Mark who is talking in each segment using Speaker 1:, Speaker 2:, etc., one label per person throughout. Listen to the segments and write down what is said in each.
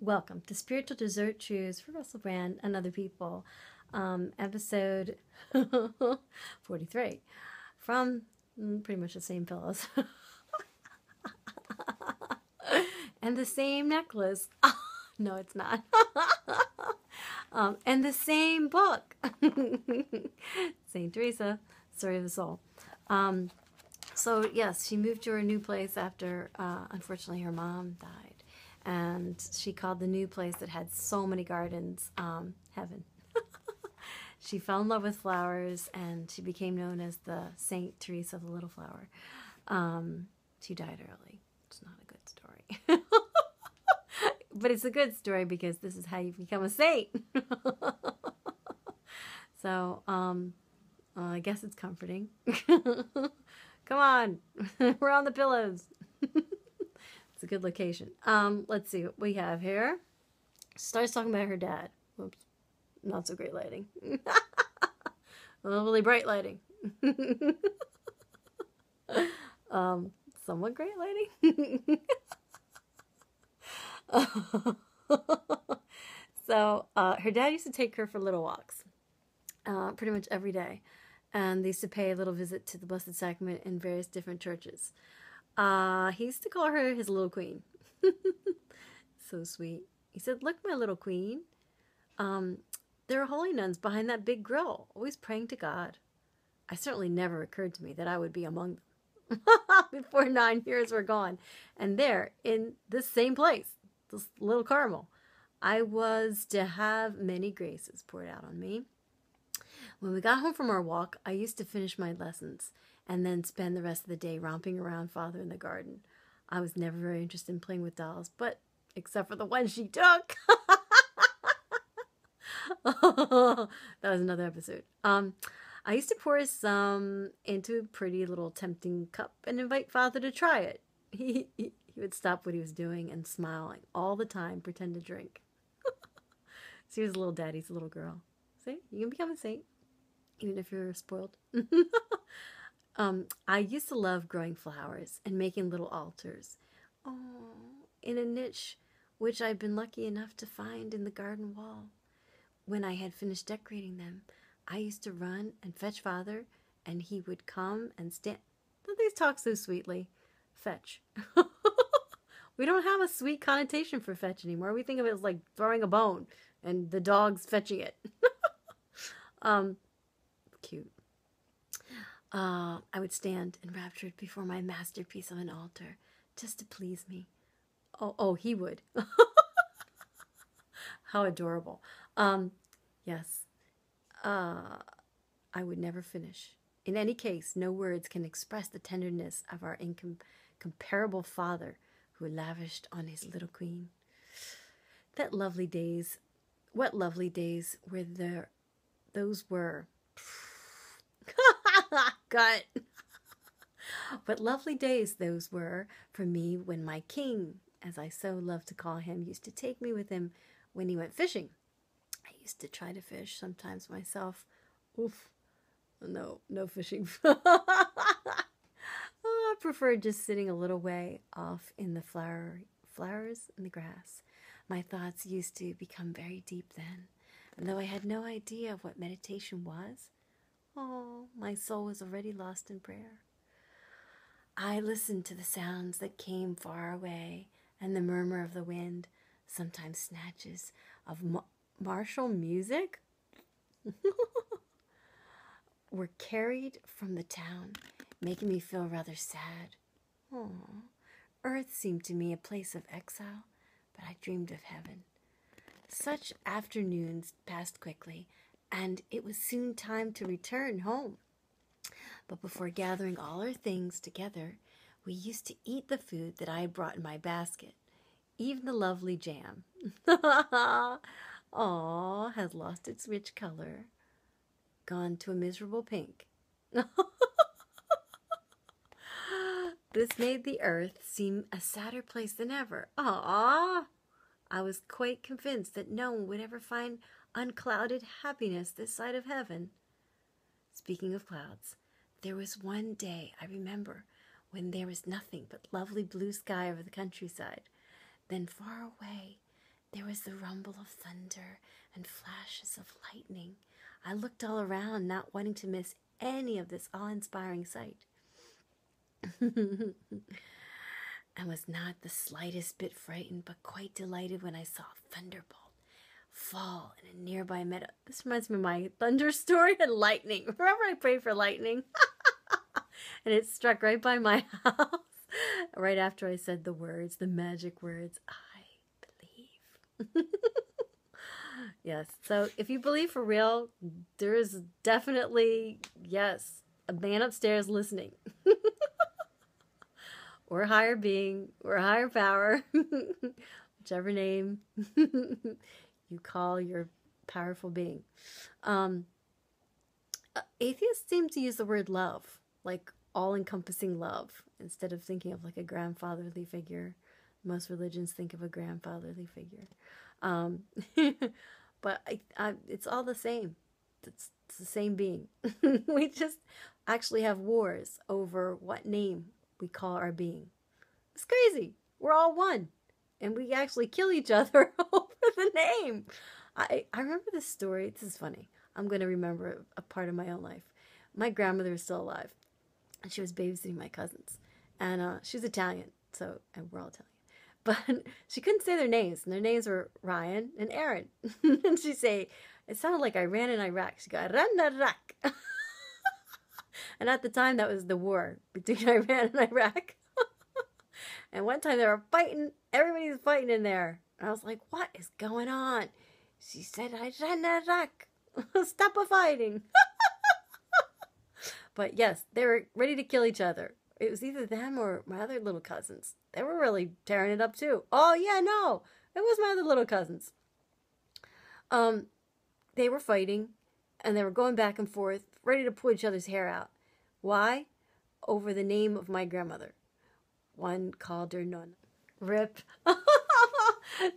Speaker 1: Welcome to Spiritual Dessert Trews for Russell Brand and other people. Episode 43 from pretty much the same pillows. And the same necklace. No, it's not. And the same book. St. Therese, Story of the Soul. So, yes, she moved to her new place after, unfortunately, her mom died. And she called the new place that had so many gardens, heaven. She fell in love with flowers, and she became known as the St. Therese of the Little Flower. She died early. It's not a good story. But it's a good story because this is how you become a saint. So, I guess it's comforting. Come on. We're on the pillows. It's a good location. Let's see what we have here. Starts talking about her dad. Whoops. Not so great lighting. Really bright lighting. Somewhat great lighting. So, her dad used to take her for little walks. Pretty much every day. And they used to pay a little visit to the Blessed Sacrament in various different churches. He used to call her his little queen. So sweet. He said, "Look, my little queen. There are holy nuns behind that big grill, always praying to God." I certainly never occurred to me that I would be among them before 9 years were gone. And there, in this same place, this little Carmel, I was to have many graces poured out on me. When we got home from our walk, I used to finish my lessons and then spend the rest of the day romping around Father in the garden. I was never very interested in playing with dolls, but except for the one she took. That was another episode. I used to pour some into a pretty little tempting cup and invite Father to try it. He would stop what he was doing and smiling all the time, pretend to drink. She was a little daddy's little girl. See, you can become a saint, even if you're spoiled. I used to love growing flowers and making little altars. In a niche which I'd been lucky enough to find in the garden wall. When I had finished decorating them, I used to run and fetch Father, and he would come and stand. Don't they talk so sweetly? Fetch. We don't have a sweet connotation for fetch anymore. We think of it as like throwing a bone and the dog's fetching it. Cute. I would stand enraptured before my masterpiece of an altar just to please me. Oh, he would. How adorable. Yes. I would never finish. In any case, no words can express the tenderness of our incomparable Father who lavished on his little queen. What lovely days those were. Gut. What lovely days those were for me when my king, as I so loved to call him, used to take me with him when he went fishing. I used to try to fish sometimes myself. Oof. No fishing. I preferred just sitting a little way off in the flowers in the grass. My thoughts used to become very deep then, and though I had no idea of what meditation was, my soul was already lost in prayer. I listened to the sounds that came far away and the murmur of the wind, sometimes snatches of martial music were carried from the town, making me feel rather sad. Earth seemed to me a place of exile, but I dreamed of heaven. Such afternoons passed quickly, and it was soon time to return home. But before gathering all our things together, we used to eat the food that I had brought in my basket, even the lovely jam. Has lost its rich color, gone to a miserable pink. This made the earth seem a sadder place than ever. I was quite convinced that no one would ever find unclouded happiness this side of heaven. Speaking of clouds, there was one day I remember when there was nothing but lovely blue sky over the countryside. Then far away, there was the rumble of thunder and flashes of lightning. I looked all around, not wanting to miss any of this awe-inspiring sight. I was not the slightest bit frightened, but quite delighted when I saw a thunderbolt fall in a nearby meadow. This reminds me of my thunder story and lightning. Remember I prayed for lightning? And it struck right by my house. Right after I said the words, the magic words, I believe. Yes, so if you believe for real, there is definitely, yes, a man upstairs listening. Or a higher being, or a higher power, whichever name you call your powerful being. Atheists seem to use the word love, like all-encompassing love, instead of thinking of like a grandfatherly figure. Most religions think of a grandfatherly figure. But it's all the same. It's the same being. We just actually have wars over what name we call our being. It's crazy. We're all one. And we actually kill each other over the name. I remember this story. This is funny. I'm going to remember a part of my own life. My grandmother is still alive. And she was babysitting my cousins. And she's Italian. And we're all Italian. But she couldn't say their names. And their names were Ryan and Aaron. And she'd say, it sounded like I ran in Iraq. She'd go, Iran, Iraq. And at the time, that was the war between Iran and Iraq. And one time they were fighting. Everybody was fighting in there. And I was like, what is going on? She said, Iran, Iraq. Stop a fighting. But yes, they were ready to kill each other. It was either them or my other little cousins. They were really tearing it up too. Oh, yeah, no. It was my other little cousins. They were fighting. And they were going back and forth, ready to pull each other's hair out. Why? Over the name of my grandmother. One called her Nonna. Rip.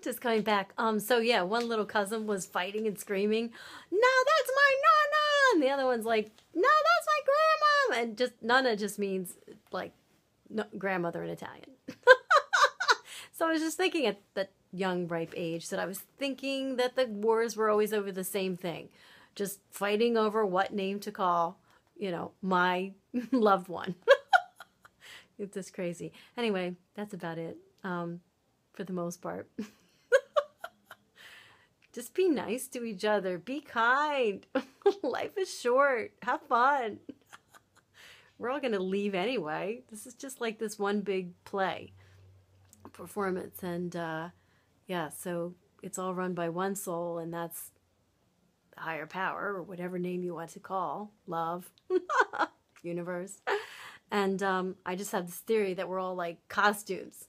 Speaker 1: Just coming back. So yeah, one little cousin was fighting and screaming, no, that's my Nonna! And the other one's like, no, that's my grandma! And just, Nonna just means, like, no, grandmother in Italian. So I was just thinking at that young, ripe age that I was thinking that the wars were always over the same thing. Just fighting over what name to call, my loved one. It's just crazy. Anyway, that's about it for the most part. Just be nice to each other. Be kind. Life is short. Have fun. We're all going to leave anyway. This is just like this one big play performance. And yeah, so it's all run by one soul, and that's higher power, or whatever name you want to call, love, universe. And I just have this theory that we're all like costumes.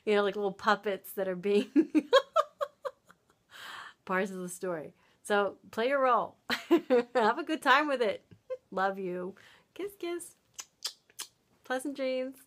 Speaker 1: Like little puppets that are being parts of the story. So play your role. Have a good time with it. Love you. Kiss, kiss. Pleasant dreams.